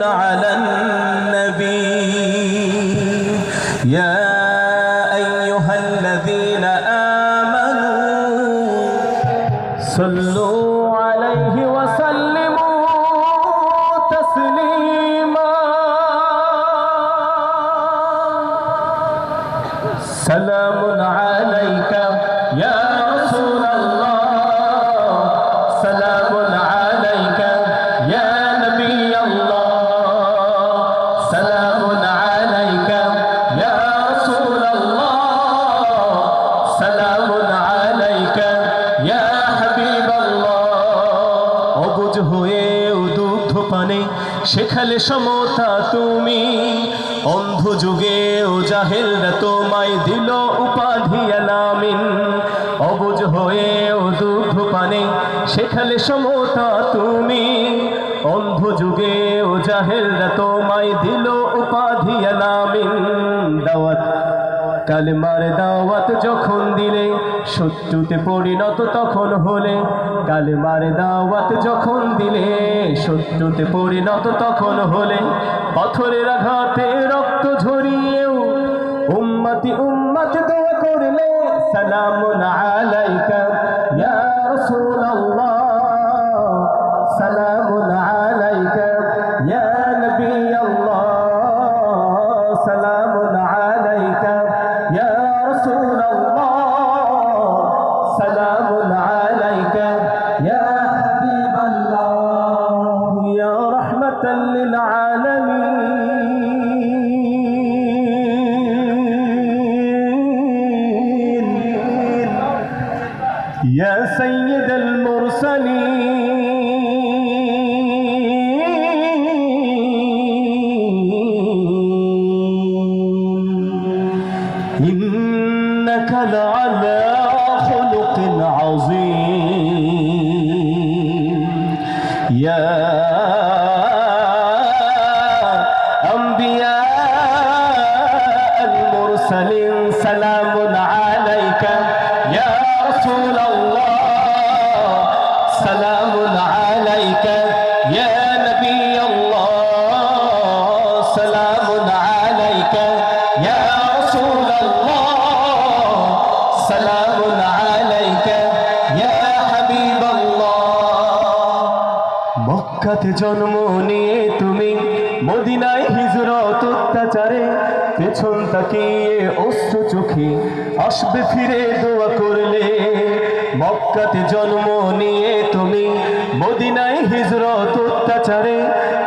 على النبي يا أيها الذين آمنوا صلوا عليه وسلموا تسليما سلام عليك يا رسول الله سلام عليك يا نبي الله سلام عليك يا رسول الله سلام عليك يا حبيب الله অবুঝ হয়ে দুগ্ধ পানে শেখালে সমতা তুমি অন্ধ যুগে ও জাহেলরা তোমায় দিল উপাধি আলামিন অবুঝ হয়ে ও দুগ্ধ পানে শেখালে সমতা তুমি অন্ধ যুগে ও জাহেলরা তোমায় দিল উপাধি আলামিন দাওয়াত কালেমার দাওয়াত যখন দিলে শত্রুতে পরিণত তখন হলে কালেমার দাওয়াত যখন দিলে শত্রুতে পরিণত তখন হলে পাথরের আঘাতে রক্ত ঝরিয়েও উম্মতি উম্মত দোয়া করলে সালামুন আলাইকা ইয়া রাসূলুল্লাহ সালামুন আলাইকা ইয়া নবী আল্লাহ সালামুন আলাইকা ইয়া রাসূলুল্লাহ সালামুন আলাইকা ইয়া হাবিবাল্লাহ ইয়া রাহমাতাল লিল আলামিন يا سيد المرسلين إنك لعلى خلق عظيم يا أنبياء المرسلين سلام عليك يا رسول الله سلام عليك يا نبي الله سلام عليك يا رسول الله سلام عليك يا حبيب الله মক্কাতে জন্ম নিয়ে তুমি মদিনায় হিজরত অত্যাচারে পেছন তাকিয়ে অশ্রু চোখে আসবে ফিরে দোয়া করলে মক্কাতে জন্ম নিয়ে তুমি মদিনায় হিজরত অত্যাচারে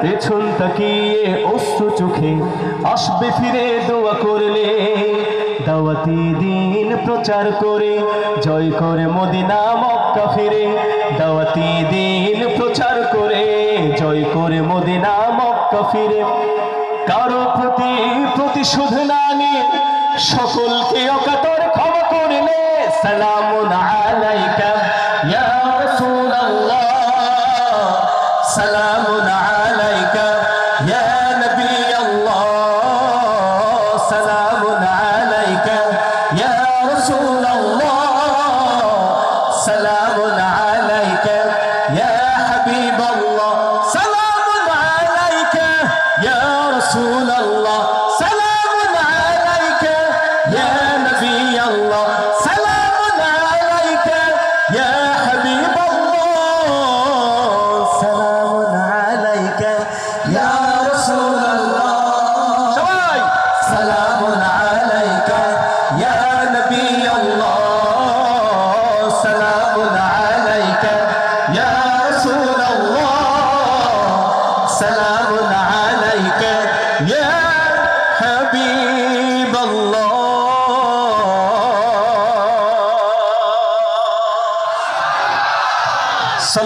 পেছন তাকিয়ে অশ্রু চোখে আসবে ফিরে দোয়া করলে দাওয়াতি দিন প্রচার করে জয় করে মদিনা মক্কা ফিরে দাওয়াতি দিন প্রচার করে জয় করে মদিনা মক্কা ফিরে কারো প্রতি প্রতিশোধ না নিয়ে সকলকে অকাতর ক্ষমা করলে সালামুন আলাইকা ইয়া রাসূলুল্লাহ সালামুন আলাইকা ইয়া নবী আল্লাহ সালামুন আলাইকা ইয়া রাসূলুল্লাহ সালামুন আলাইকা ইয়া হাবিবাল্লাহ সালামুন আলাইকা ইয়া রাসূলুল্লাহ সালামুন আলাইকা ইয়া নবী আল্লাহ সালামুন আলাইকা ইয়া হাবিবাল্লাহ সালামুন আলাইকা ইয়া রাসূলুল্লাহ